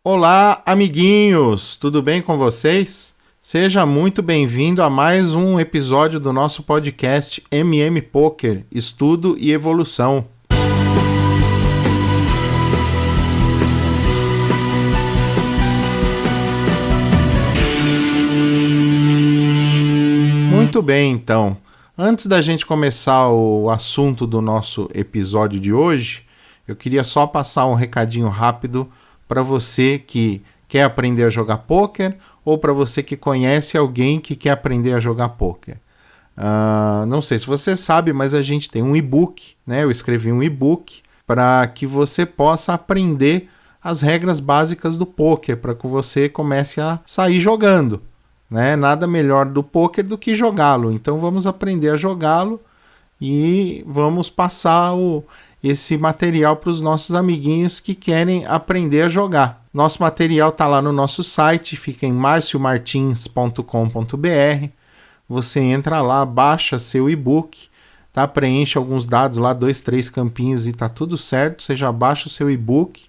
Olá, amiguinhos! Tudo bem com vocês? Seja muito bem-vindo a mais um episódio do nosso podcast MM Poker, Estudo e Evolução. Muito bem, então. Antes da gente começar o assunto do nosso episódio de hoje, eu queria só passar um recadinho rápido para você que quer aprender a jogar pôquer ou para você que conhece alguém que quer aprender a jogar pôquer. Não sei se você sabe, mas a gente tem um e-book, né? Eu escrevi um e-book para que você possa aprender as regras básicas do pôquer, para que você comece a sair jogando, né? Nada melhor do pôquer do que jogá-lo. Então vamos aprender a jogá-lo e vamos passar esse material para os nossos amiguinhos que querem aprender a jogar. Nosso material está lá no nosso site, fica em marciomartins.com.br. Você entra lá, baixa seu e-book, tá? Preenche alguns dados lá, 2, 3 campinhos e tá tudo certo. Você já baixa o seu e-book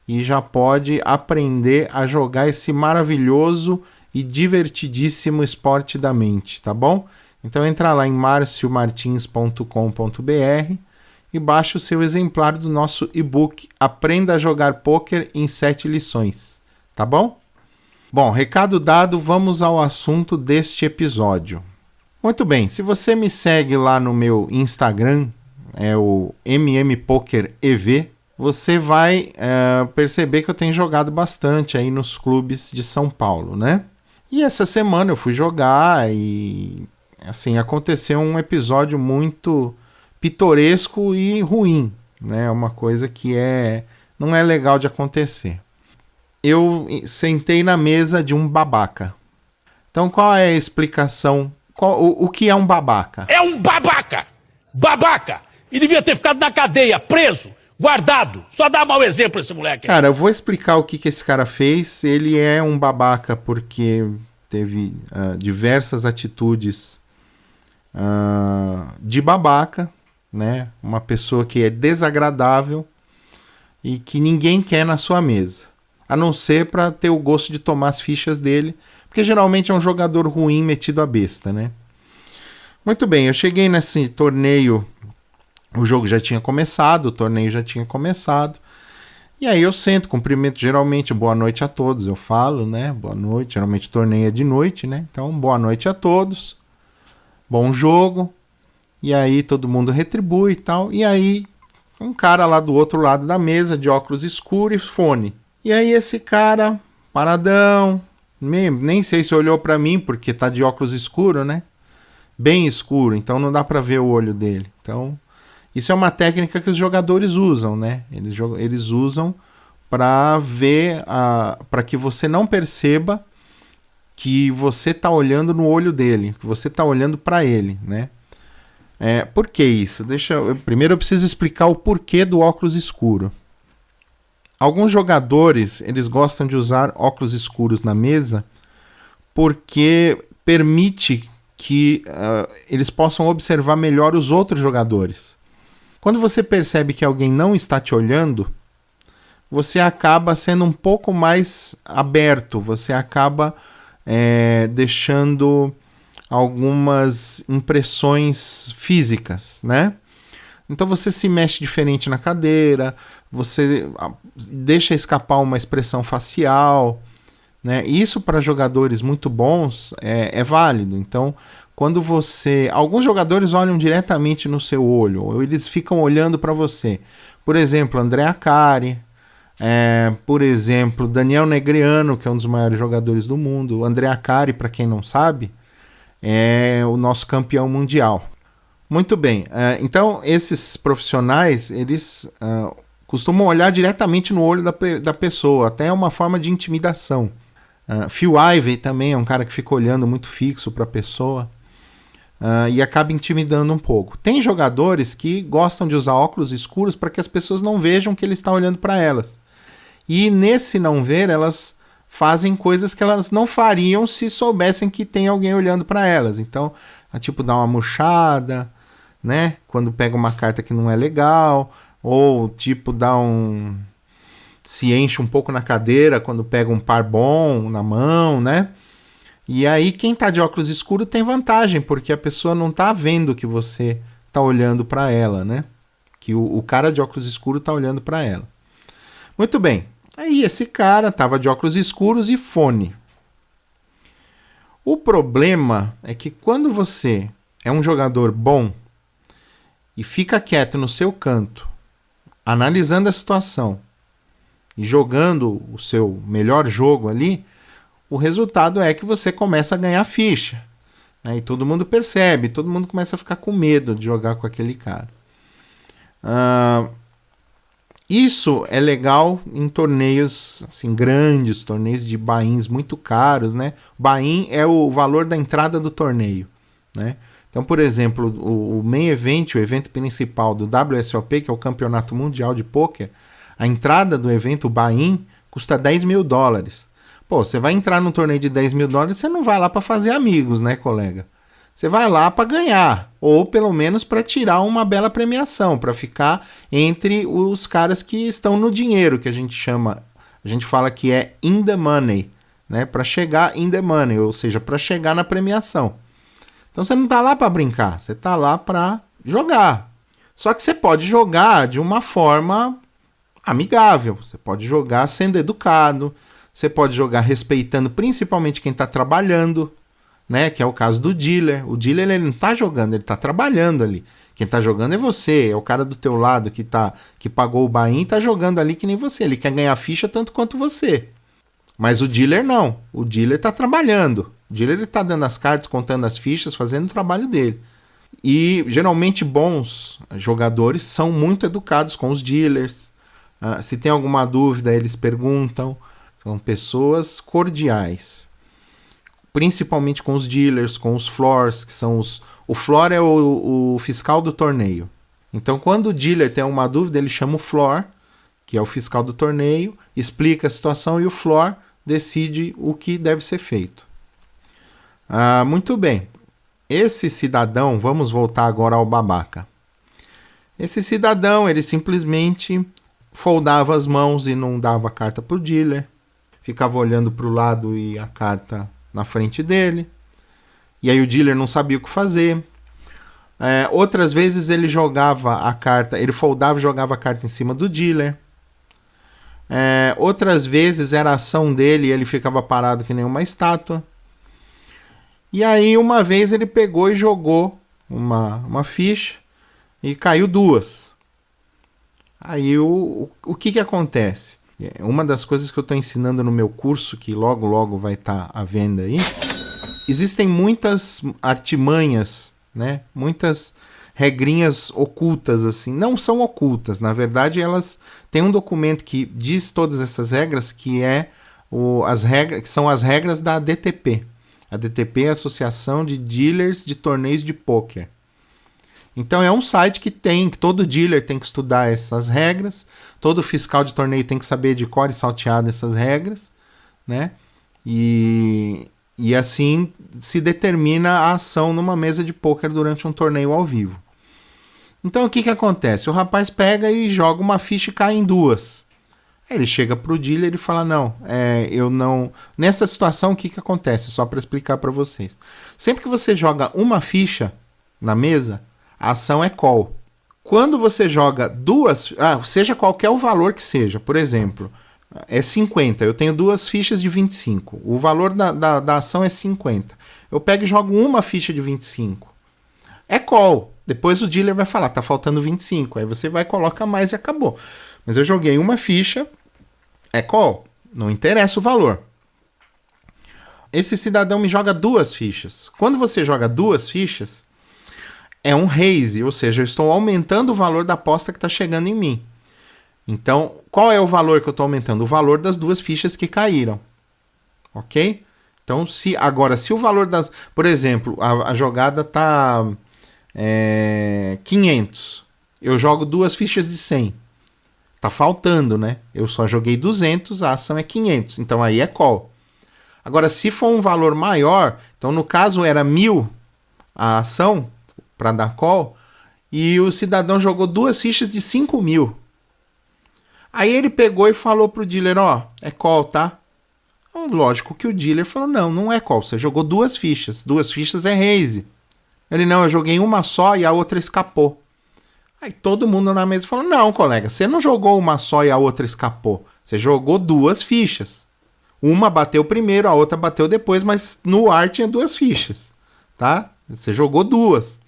e já pode aprender a jogar esse maravilhoso e divertidíssimo esporte da mente, tá bom? Então entra lá em marciomartins.com.br e baixe o seu exemplar do nosso e-book Aprenda a Jogar Pôquer em 7 lições, tá bom? Bom, recado dado, vamos ao assunto deste episódio. Muito bem, se você me segue lá no meu Instagram, é o mmpokerev, você vai perceber que eu tenho jogado bastante aí nos clubes de São Paulo, né? E essa semana eu fui jogar e, assim, aconteceu um episódio muito pitoresco e ruim, né? Uma coisa que não é legal de acontecer. Eu sentei na mesa de um babaca. Então, qual é a explicação? O que é um babaca? É um babaca! Babaca! E devia ter ficado na cadeia, preso, guardado. Só dá mau exemplo esse moleque. Cara, eu vou explicar o que esse cara fez. Ele é um babaca porque teve diversas atitudes de babaca, né? Uma pessoa que é desagradável e que ninguém quer na sua mesa, a não ser para ter o gosto de tomar as fichas dele, porque geralmente é um jogador ruim metido a besta, né? Muito bem, eu cheguei nesse torneio, o jogo já tinha começado, o torneio já tinha começado, e aí eu sento, cumprimento geralmente, boa noite a todos, eu falo, né? Boa noite, geralmente o torneio é de noite, né? Então, boa noite a todos, bom jogo. E aí todo mundo retribui e tal. E aí um cara lá do outro lado da mesa, de óculos escuros e fone. E aí esse cara, paradão, nem sei se olhou pra mim, porque tá de óculos escuro, né? Bem escuro, então não dá pra ver o olho dele. Então, isso é uma técnica que os jogadores usam, né? Eles usam pra ver, pra que você não perceba que você tá olhando no olho dele, que você tá olhando pra ele, né? Por que isso? Primeiro eu preciso explicar o porquê do óculos escuro. Alguns jogadores, eles gostam de usar óculos escuros na mesa porque permite que eles possam observar melhor os outros jogadores. Quando você percebe que alguém não está te olhando, você acaba sendo um pouco mais aberto, você acaba deixando algumas impressões físicas, né? Então você se mexe diferente na cadeira, você deixa escapar uma expressão facial, né? Isso para jogadores muito bons é válido. Então, quando alguns jogadores olham diretamente no seu olho, ou eles ficam olhando para você. Por exemplo, André Acari, por exemplo, Daniel Negreanu, que é um dos maiores jogadores do mundo. O André Acari, para quem não sabe, é o nosso campeão mundial. Muito bem, então esses profissionais, eles costumam olhar diretamente no olho da pessoa, até é uma forma de intimidação. Phil Ivey também é um cara que fica olhando muito fixo para a pessoa e acaba intimidando um pouco. Tem jogadores que gostam de usar óculos escuros para que as pessoas não vejam que ele está olhando para elas. E nesse não ver, elas fazem coisas que elas não fariam se soubessem que tem alguém olhando para elas. Então, tipo, dar uma murchada, né? Quando pega uma carta que não é legal, ou tipo, dar se enche um pouco na cadeira quando pega um par bom na mão, né? E aí quem tá de óculos escuros tem vantagem, porque a pessoa não tá vendo que você tá olhando para ela, né? Que o cara de óculos escuros tá olhando para ela. Muito bem. Aí esse cara tava de óculos escuros e fone. O problema é que quando você é um jogador bom e fica quieto no seu canto, analisando a situação e jogando o seu melhor jogo ali, o resultado é que você começa a ganhar ficha. Né? E todo mundo percebe, todo mundo começa a ficar com medo de jogar com aquele cara. Isso é legal em torneios assim, grandes, torneios de buy-ins muito caros. Né? Buy-in é o valor da entrada do torneio. Né? Então, por exemplo, o main event, o evento principal do WSOP, que é o Campeonato Mundial de Pôquer, a entrada do evento, o buy-in, custa $10.000. Pô, você vai entrar num torneio de $10.000, você não vai lá para fazer amigos, né, colega? Você vai lá para ganhar, ou pelo menos para tirar uma bela premiação, para ficar entre os caras que estão no dinheiro, que a gente fala que é in the money, né? Para chegar in the money, ou seja, para chegar na premiação. Então você não tá lá para brincar, você tá lá para jogar. Só que você pode jogar de uma forma amigável, você pode jogar sendo educado, você pode jogar respeitando principalmente quem está trabalhando, né? Que é o caso do dealer. O dealer ele não está jogando, ele está trabalhando ali. Quem está jogando é você, é o cara do teu lado que pagou o buy-in e está jogando ali que nem você. Ele quer ganhar ficha tanto quanto você. Mas o dealer não. O dealer está trabalhando. O dealer está dando as cartas, contando as fichas, fazendo o trabalho dele. E geralmente bons jogadores são muito educados com os dealers. Se tem alguma dúvida, eles perguntam. São pessoas cordiais. Principalmente com os dealers, com os floors, que são os... O floor é o fiscal do torneio. Então, quando o dealer tem uma dúvida, ele chama o floor, que é o fiscal do torneio, explica a situação e o floor decide o que deve ser feito. Muito bem. Esse cidadão, vamos voltar agora ao babaca. Esse cidadão, ele simplesmente foldava as mãos e não dava a carta para o dealer. Ficava olhando para o lado e a carta na frente dele. E aí o dealer não sabia o que fazer. Outras vezes ele jogava a carta, ele foldava e jogava a carta em cima do dealer. Outras vezes era a ação dele e ele ficava parado que nem uma estátua. E aí uma vez ele pegou e jogou uma ficha e caiu duas. Aí o que acontece? Uma das coisas que eu estou ensinando no meu curso, que logo logo vai estar à venda aí, existem muitas artimanhas, né? Muitas regrinhas ocultas, assim. Não são ocultas, na verdade elas têm um documento que diz todas essas regras, que são as regras da DTP. A DTP é a Associação de Dealers de Torneios de Pôquer. Então é um site que todo dealer tem que estudar essas regras, todo fiscal de torneio tem que saber de cor e salteado essas regras, né? E assim se determina a ação numa mesa de pôquer durante um torneio ao vivo. Então o que acontece? O rapaz pega e joga uma ficha e cai em duas. Aí ele chega pro dealer e fala, eu não... Nessa situação o que acontece? Só para explicar para vocês. Sempre que você joga uma ficha na mesa, a ação é call. Quando você joga duas, seja qualquer o valor que seja, por exemplo, é 50, eu tenho duas fichas de 25, o valor da ação é 50. Eu pego e jogo uma ficha de 25. É call. Depois o dealer vai falar, tá faltando 25. Aí você vai, coloca mais e acabou. Mas eu joguei uma ficha, é call. Não interessa o valor. Esse cidadão me joga duas fichas. Quando você joga duas fichas, é um raise, ou seja, eu estou aumentando o valor da aposta que está chegando em mim. Então, qual é o valor que eu estou aumentando? O valor das duas fichas que caíram. Ok? Então, se o valor das... Por exemplo, a jogada está 500. Eu jogo duas fichas de 100. Tá faltando, né? Eu só joguei 200, a ação é 500. Então, aí é call. Agora, se for um valor maior, então no caso era 1.000 a ação para dar call, e o cidadão jogou duas fichas de 5.000. Aí ele pegou e falou pro dealer, ó, é call, tá? Lógico que o dealer falou, não é call, você jogou 2 fichas. 2 fichas é raise. Ele, não, eu joguei uma só e a outra escapou. Aí todo mundo na mesa falou, não, colega, você não jogou uma só e a outra escapou. Você jogou 2 fichas. Uma bateu primeiro, a outra bateu depois, mas no ar tinha 2 fichas, tá? Você jogou 2.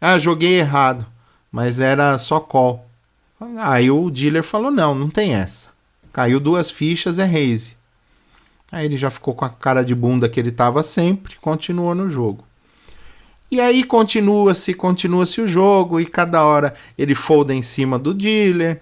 Ah, joguei errado, mas era só call. Aí o dealer falou, não tem essa. Caiu 2 fichas, é raise. Aí ele já ficou com a cara de bunda que ele tava sempre, continuou no jogo. E aí continua-se o jogo, e cada hora ele folda em cima do dealer,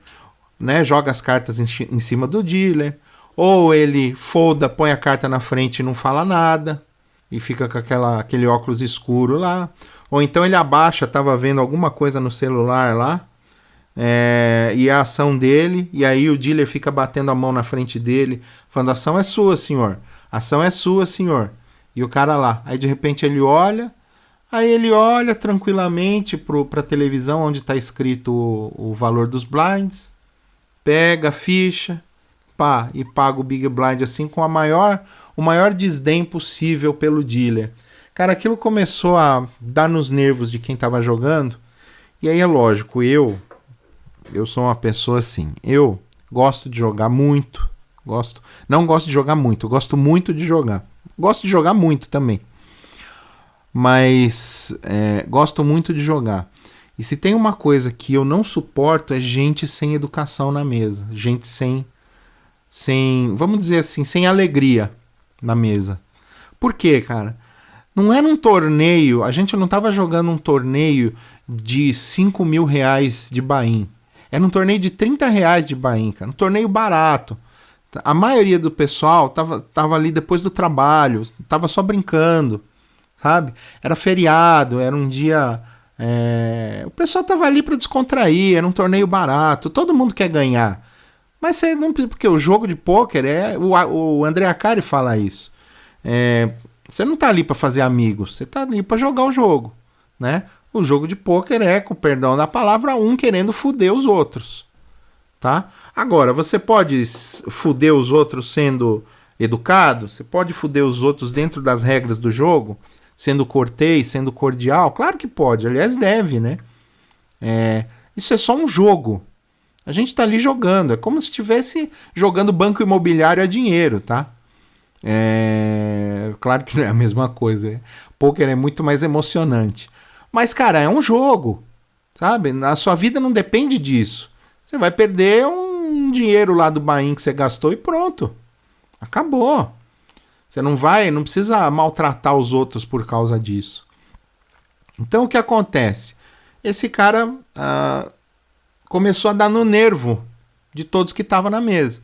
né? Joga as cartas em cima do dealer. Ou ele folda, põe a carta na frente e não fala nada, e fica com aquele óculos escuro lá. Ou então ele abaixa, tava vendo alguma coisa no celular lá, e a ação dele, e aí o dealer fica batendo a mão na frente dele, falando, a ação é sua, senhor. A ação é sua, senhor. E o cara lá. Aí de repente ele olha, tranquilamente para a televisão onde está escrito o valor dos blinds, pega a ficha, e paga o Big Blind assim com o maior desdém possível pelo dealer. Cara, aquilo começou a dar nos nervos de quem estava jogando. E aí é lógico, eu sou uma pessoa assim, eu gosto de jogar muito, não gosto de jogar muito, gosto muito de jogar. Gosto de jogar muito também. Mas gosto muito de jogar. E se tem uma coisa que eu não suporto é gente sem educação na mesa. Gente sem vamos dizer assim, sem alegria na mesa. Por quê, cara? Não era um torneio, a gente não tava jogando um torneio de 5 mil reais de buy-in. Era um torneio de 30 reais de buy-in, cara. Um torneio barato. A maioria do pessoal tava ali depois do trabalho, tava só brincando, sabe? Era feriado, era um dia... O pessoal tava ali para descontrair, era um torneio barato, todo mundo quer ganhar. Mas você não... Porque o jogo de pôquer o André Akari fala isso. Você não tá ali para fazer amigos, você tá ali para jogar o jogo, né? O jogo de pôquer é, com perdão da palavra, um querendo fuder os outros, tá? Agora, você pode fuder os outros sendo educado, você pode fuder os outros dentro das regras do jogo, sendo cortês, sendo cordial, claro que pode, aliás deve, né? Isso é só um jogo. A gente tá ali jogando, é como se estivesse jogando banco imobiliário a dinheiro, tá? Claro que não é a mesma coisa. Pôquer é muito mais emocionante. Mas, cara, é um jogo, sabe? A sua vida não depende disso. Você vai perder um dinheiro lá do buy-in que você gastou e pronto. Acabou. Você não precisa maltratar os outros por causa disso. Então, o que acontece? Esse cara começou a dar no nervo de todos que estavam na mesa.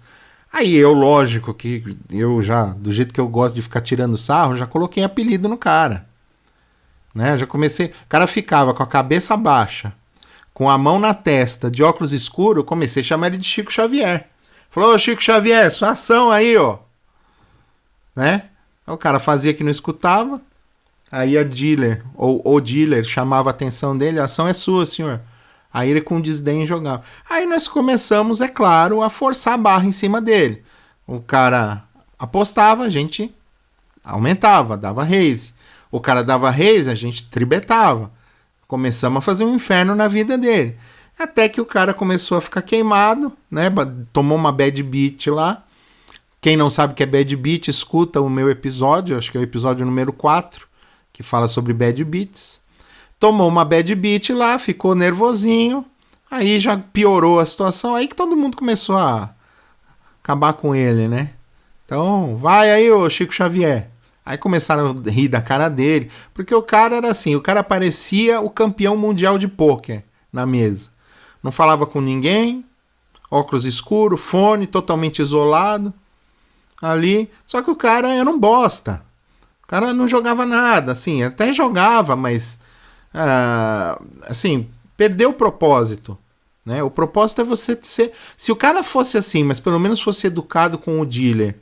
Aí eu, lógico, que eu já, do jeito que eu gosto de ficar tirando sarro, já coloquei apelido no cara. Né? Já comecei... O cara ficava com a cabeça baixa, com a mão na testa, de óculos escuros, comecei a chamar ele de Chico Xavier. Falou, ô Chico Xavier, sua ação aí, ó. Né? Aí o cara fazia que não escutava, aí a dealer, ou o dealer, chamava a atenção dele, a ação é sua, senhor. Aí ele com desdém jogava. Aí nós começamos, é claro, a forçar a barra em cima dele. O cara apostava, a gente aumentava, dava raise. O cara dava raise, a gente tribetava. Começamos a fazer um inferno na vida dele. Até que o cara começou a ficar queimado, né? Tomou uma bad beat lá. Quem não sabe o que é bad beat, escuta o meu episódio, acho que é o episódio número 4, que fala sobre bad beats. Tomou uma bad beat lá, ficou nervosinho. Aí já piorou a situação. Aí que todo mundo começou a acabar com ele, né? Então, vai aí, ô Chico Xavier. Aí começaram a rir da cara dele, porque o cara era assim, o cara parecia o campeão mundial de pôquer na mesa. Não falava com ninguém, óculos escuros, fone, totalmente isolado, ali. Só que o cara era um bosta. O cara não jogava nada, assim, até jogava, mas, assim, perdeu o propósito. Né? O propósito é você ser... Se o cara fosse assim, mas pelo menos fosse educado com o dealer,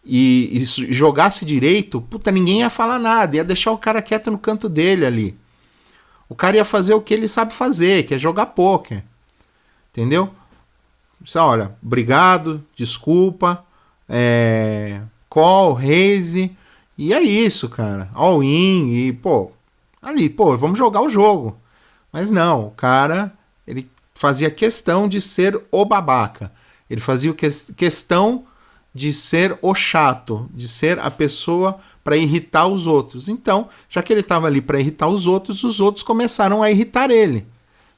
e jogasse direito, puta, ninguém ia falar nada, ia deixar o cara quieto no canto dele ali. O cara ia fazer o que ele sabe fazer, que é jogar pôquer. Entendeu? Você, olha, obrigado, desculpa, call, raise, e é isso, cara. All in, e, vamos jogar o jogo. Mas não, o cara, ele fazia questão de ser o babaca. Ele fazia questão de ser o chato, de ser a pessoa para irritar os outros. Então, já que ele estava ali para irritar os outros começaram a irritar ele.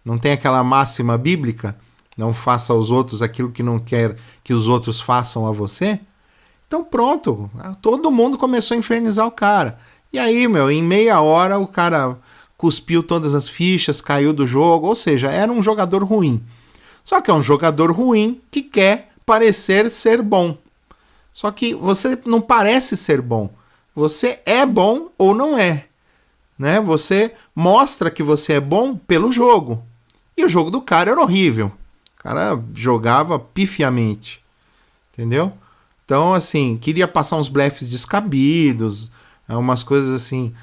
Não tem aquela máxima bíblica? Não faça aos outros aquilo que não quer que os outros façam a você? Então pronto, todo mundo começou a infernizar o cara. E aí, em meia hora o cara cuspiu todas as fichas, caiu do jogo, ou seja, era um jogador ruim. Só que é um jogador ruim que quer parecer ser bom. Só que você não parece ser bom. Você é bom ou não é. Né? Você mostra que você é bom pelo jogo. E o jogo do cara era horrível. O cara jogava pifiamente. Entendeu? Então, assim, queria passar uns blefs descabidos, umas coisas assim.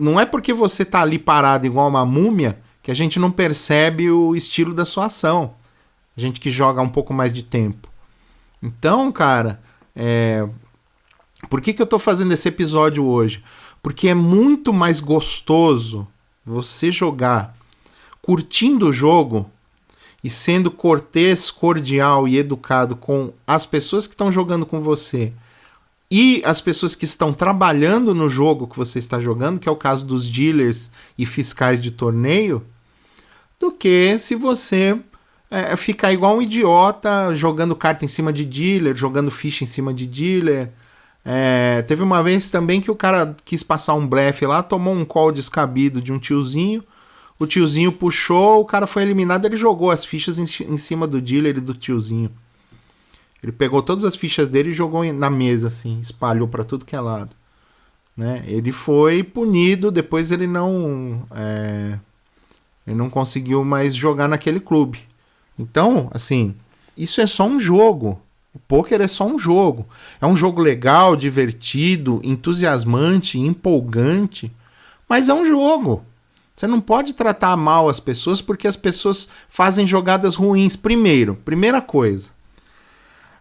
Não é porque você tá ali parado igual uma múmia que a gente não percebe o estilo da sua ação. A gente que joga um pouco mais de tempo. Então, cara, por que eu tô fazendo esse episódio hoje? Porque é muito mais gostoso você jogar curtindo o jogo e sendo cortês, cordial e educado com as pessoas que estão jogando com você e as pessoas que estão trabalhando no jogo que você está jogando, que é o caso dos dealers e fiscais de torneio, do que se você ficar igual um idiota jogando carta em cima de dealer, jogando ficha em cima de dealer. Teve uma vez também que o cara quis passar um blefe lá, tomou um call descabido de um tiozinho, o tiozinho puxou, o cara foi eliminado, ele jogou as fichas em cima do dealer e do tiozinho. Ele pegou todas as fichas dele e jogou na mesa, assim, espalhou pra tudo que é lado. Né? Ele foi punido, depois ele não conseguiu mais jogar naquele clube. Então, assim, isso é só um jogo. O pôquer é só um jogo. É um jogo legal, divertido, entusiasmante, empolgante, mas é um jogo. Você não pode tratar mal as pessoas porque as pessoas fazem jogadas ruins. Primeira coisa,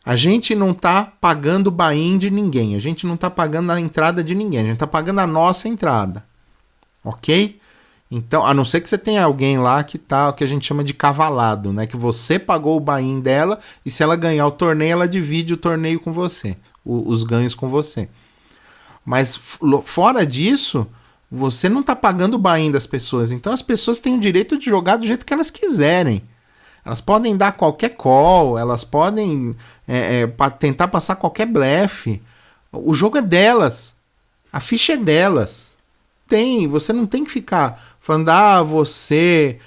a gente não tá pagando buy-in de ninguém, a gente não tá pagando a entrada de ninguém, a gente tá pagando a nossa entrada, ok? Então, a não ser que você tenha alguém lá que tá, o que a gente chama de cavalado, né? Que você pagou o buy-in dela e se ela ganhar o torneio, ela divide o torneio com você, os ganhos com você. Mas fora disso, você não tá pagando o buy-in das pessoas. Então as pessoas têm o direito de jogar do jeito que elas quiserem. Elas podem dar qualquer call, elas podem tentar passar qualquer blefe. O jogo é delas. A ficha é delas. Você não tem que ficar falando, você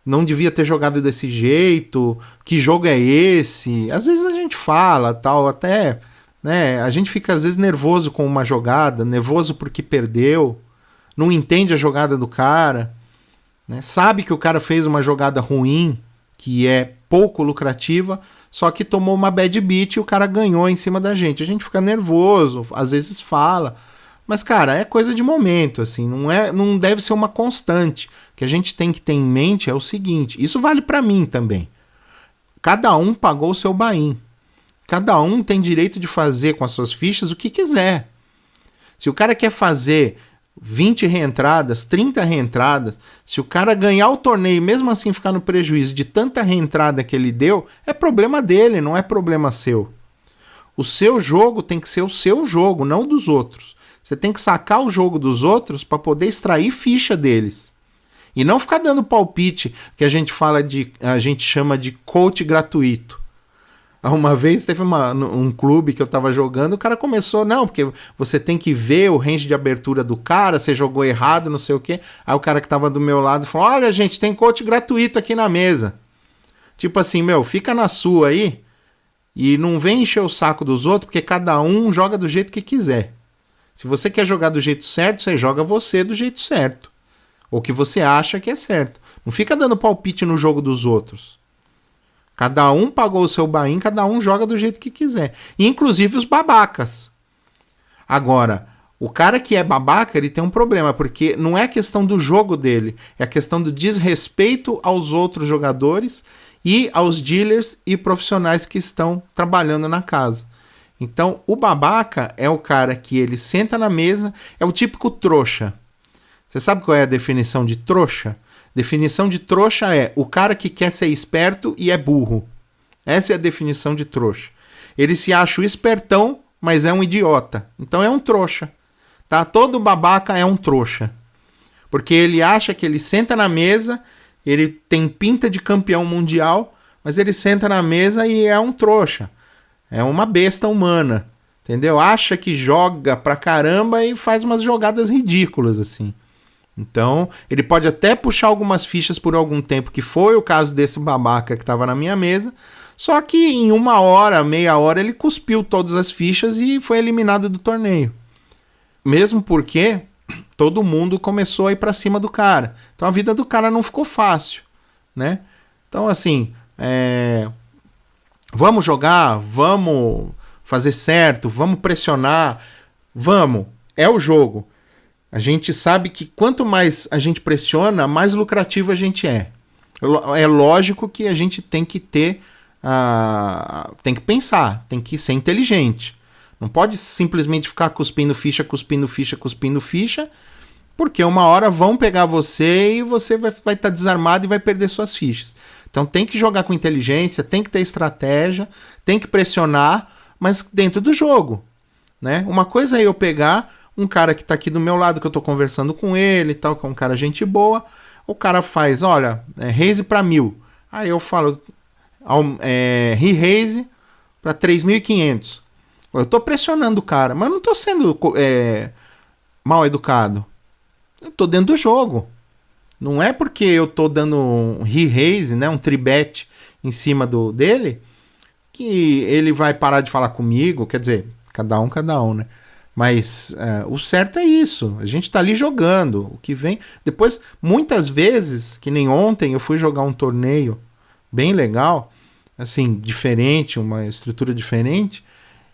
não devia ter jogado desse jeito, que jogo é esse? Às vezes a gente fala, tal, até... Né? A gente fica às vezes nervoso com uma jogada, nervoso porque perdeu, não entende a jogada do cara, né? Sabe que o cara fez uma jogada ruim, que é pouco lucrativa, só que tomou uma bad beat e o cara ganhou em cima da gente. A gente fica nervoso, às vezes fala, mas cara, é coisa de momento, assim, não deve ser uma constante. O que a gente tem que ter em mente é o seguinte, isso vale para mim também. Cada um pagou o seu buy-in. Cada um tem direito de fazer com as suas fichas o que quiser. Se o cara quer fazer 20 reentradas, 30 reentradas, se o cara ganhar o torneio e mesmo assim ficar no prejuízo de tanta reentrada que ele deu, é problema dele, não é problema seu. O seu jogo tem que ser o seu jogo, não dos outros. Você tem que sacar o jogo dos outros para poder extrair ficha deles. E não ficar dando palpite, que a gente chama de coach gratuito. Uma vez teve um clube que eu tava jogando, o cara começou, não, porque você tem que ver o range de abertura do cara, você jogou errado, não sei o quê. Aí o cara que tava do meu lado falou, olha gente, tem coach gratuito aqui na mesa. Tipo assim, fica na sua aí e não vem encher o saco dos outros, porque cada um joga do jeito que quiser. Se você quer jogar do jeito certo, você joga você do jeito certo. Ou que você acha que é certo. Não fica dando palpite no jogo dos outros. Cada um pagou o seu buy-in, cada um joga do jeito que quiser. Inclusive os babacas. Agora, o cara que é babaca, ele tem um problema, porque não é a questão do jogo dele, é a questão do desrespeito aos outros jogadores e aos dealers e profissionais que estão trabalhando na casa. Então, o babaca é o cara que ele senta na mesa, é o típico trouxa. Você sabe qual é a definição de trouxa? Definição de trouxa é o cara que quer ser esperto e é burro. Essa é a definição de trouxa. Ele se acha o espertão, mas é um idiota. Então é um trouxa. Tá? Todo babaca é um trouxa. Porque ele acha que ele senta na mesa, ele tem pinta de campeão mundial, mas ele senta na mesa e é um trouxa. É uma besta humana. Entendeu? Acha que joga pra caramba e faz umas jogadas ridículas, assim. Então, ele pode até puxar algumas fichas por algum tempo, que foi o caso desse babaca que estava na minha mesa, só que em 1 hora, meia hora, ele cuspiu todas as fichas e foi eliminado do torneio. Mesmo porque todo mundo começou a ir para cima do cara. Então a vida do cara não ficou fácil, né? Então, assim, vamos jogar, vamos fazer certo, vamos pressionar, vamos, é o jogo. A gente sabe que quanto mais a gente pressiona, mais lucrativo a gente é. É lógico que a gente tem que ter, tem que pensar, tem que ser inteligente. Não pode simplesmente ficar cuspindo ficha, porque 1 hora vão pegar você e você vai estar desarmado e vai perder suas fichas. Então tem que jogar com inteligência, tem que ter estratégia, tem que pressionar, mas dentro do jogo, né? Uma coisa é eu pegar um cara que tá aqui do meu lado, que eu tô conversando com ele e tal, que é um cara gente boa, o cara faz, olha, raise pra 1.000. Aí eu falo, re-raise pra 3.500. Eu tô pressionando o cara, mas eu não tô sendo mal educado. Eu tô dentro do jogo. Não é porque eu tô dando um re-raise, né, um tribet em cima dele, que ele vai parar de falar comigo. Quer dizer, cada um, né? Mas o certo é isso. A gente tá ali jogando. O que vem... Depois, muitas vezes, que nem ontem, eu fui jogar um torneio bem legal, assim, diferente, uma estrutura diferente.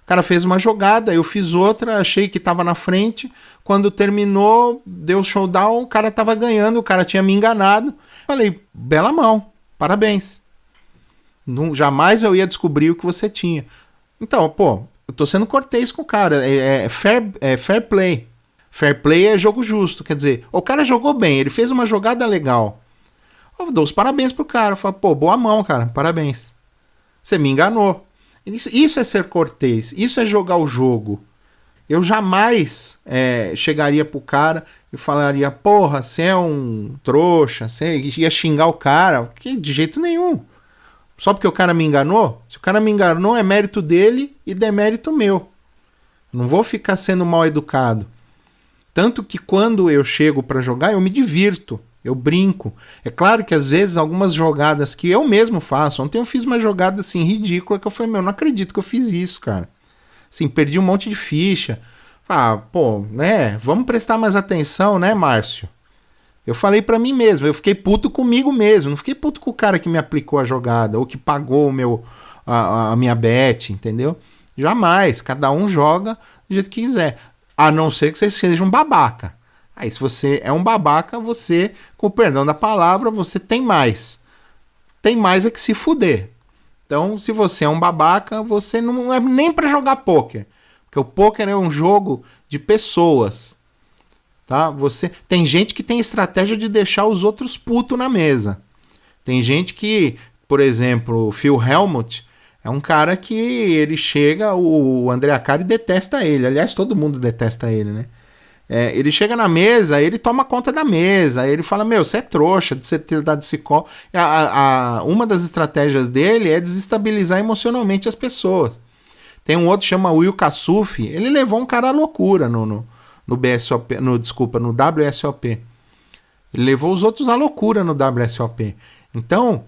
O cara fez uma jogada, eu fiz outra, achei que tava na frente. Quando terminou, deu showdown, o cara tava ganhando, o cara tinha me enganado. Falei, bela mão, parabéns. Não, jamais eu ia descobrir o que você tinha. Então, pô, eu tô sendo cortês com o cara. É fair play. Fair play é jogo justo. Quer dizer, o cara jogou bem, ele fez uma jogada legal. Eu dou os parabéns pro cara. Eu falo, pô, boa mão, cara, parabéns. Você me enganou. Isso é ser cortês, isso é jogar o jogo. Eu jamais chegaria pro cara e falaria, porra, você é um trouxa, você ia xingar o cara. Que, de jeito nenhum. Só porque o cara me enganou? Se o cara me enganou, é mérito dele e demérito meu. Não vou ficar sendo mal educado. Tanto que quando eu chego pra jogar, eu me divirto. Eu brinco. É claro que às vezes algumas jogadas que eu mesmo faço. Ontem eu fiz uma jogada assim ridícula que eu falei, meu, não acredito que eu fiz isso, cara. Assim, perdi um monte de ficha. Pô, né? Vamos prestar mais atenção, né, Márcio? Eu falei pra mim mesmo, eu fiquei puto comigo mesmo. Não fiquei puto com o cara que me aplicou a jogada ou que pagou a minha bet, entendeu? Jamais. Cada um joga do jeito que quiser. A não ser que você seja um babaca. Aí, se você é um babaca, você, com o perdão da palavra, você tem mais. Tem mais é que se fuder. Então, se você é um babaca, você não é nem pra jogar pôquer. Porque o pôquer é um jogo de pessoas. Tá? Tem gente que tem estratégia de deixar os outros putos na mesa. Tem gente que, por exemplo, o Phil Hellmuth, é um cara que ele chega, o André Acari detesta ele. Aliás, todo mundo detesta ele, né? Ele chega na mesa, ele toma conta da mesa, ele fala, meu, você é trouxa de você ter dado esse call. Uma das estratégias dele é desestabilizar emocionalmente as pessoas. Tem um outro que chama Will Kassuf, ele levou um cara à loucura no BSOP, no WSOP. Ele levou os outros à loucura no WSOP. Então,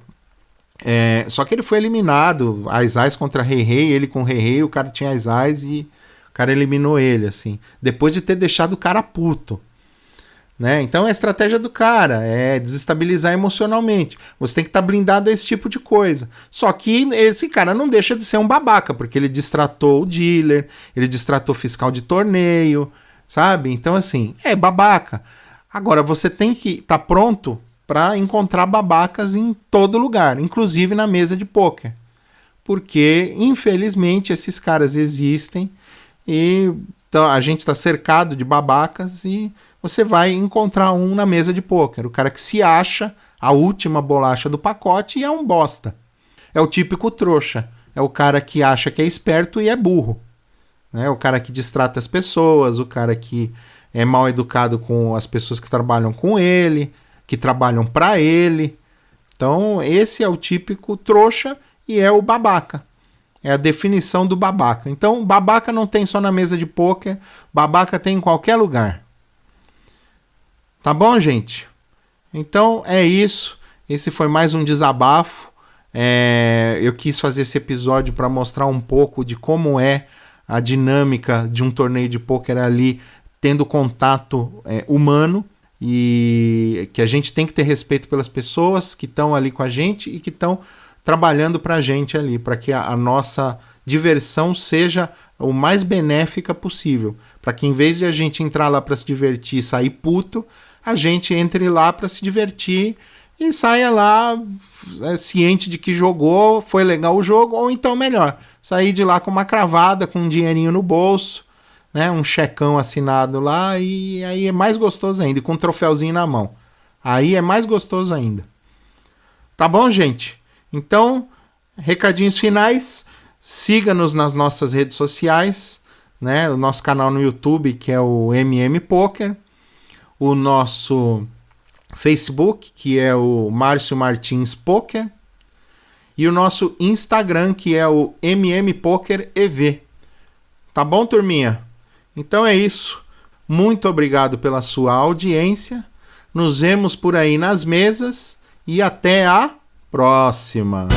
só que ele foi eliminado, As contra Rei, ele com Rei, o cara tinha As e o cara eliminou ele, assim, depois de ter deixado o cara puto, né? Então a estratégia do cara é desestabilizar emocionalmente. Você tem que estar blindado a esse tipo de coisa. Só que esse cara não deixa de ser um babaca, porque ele distratou o dealer, ele distratou o fiscal de torneio, sabe? Então, assim, é babaca. Agora, você tem que estar pronto para encontrar babacas em todo lugar, inclusive na mesa de pôquer. Porque, infelizmente, esses caras existem e então, a gente está cercado de babacas e você vai encontrar um na mesa de pôquer. O cara que se acha a última bolacha do pacote e é um bosta. É o típico trouxa. É o cara que acha que é esperto e é burro. Né? O cara que distrata as pessoas, o cara que é mal educado com as pessoas que trabalham com ele, que trabalham para ele. Então, esse é o típico trouxa e é o babaca. É a definição do babaca. Então, babaca não tem só na mesa de pôquer, babaca tem em qualquer lugar. Tá bom, gente? Então, é isso. Esse foi mais um desabafo. Eu quis fazer esse episódio para mostrar um pouco de como é a dinâmica de um torneio de pôquer ali, tendo contato humano, e que a gente tem que ter respeito pelas pessoas que estão ali com a gente e que estão trabalhando para a gente ali, para que a nossa diversão seja o mais benéfica possível, para que em vez de a gente entrar lá para se divertir e sair puto, a gente entre lá para se divertir e saia lá ciente de que jogou, foi legal o jogo, ou então melhor, sair de lá com uma cravada, com um dinheirinho no bolso, né, um checão assinado lá, e aí é mais gostoso ainda, e com um troféuzinho na mão. Aí é mais gostoso ainda. Tá bom, gente? Então, recadinhos finais, siga-nos nas nossas redes sociais, né? O nosso canal no YouTube, que é o MM Poker, o nosso Facebook, que é o Márcio Martins Poker, e o nosso Instagram, que é o MM Poker EV. Tá bom, turminha? Então é isso. Muito obrigado pela sua audiência. Nos vemos por aí nas mesas e até a próxima.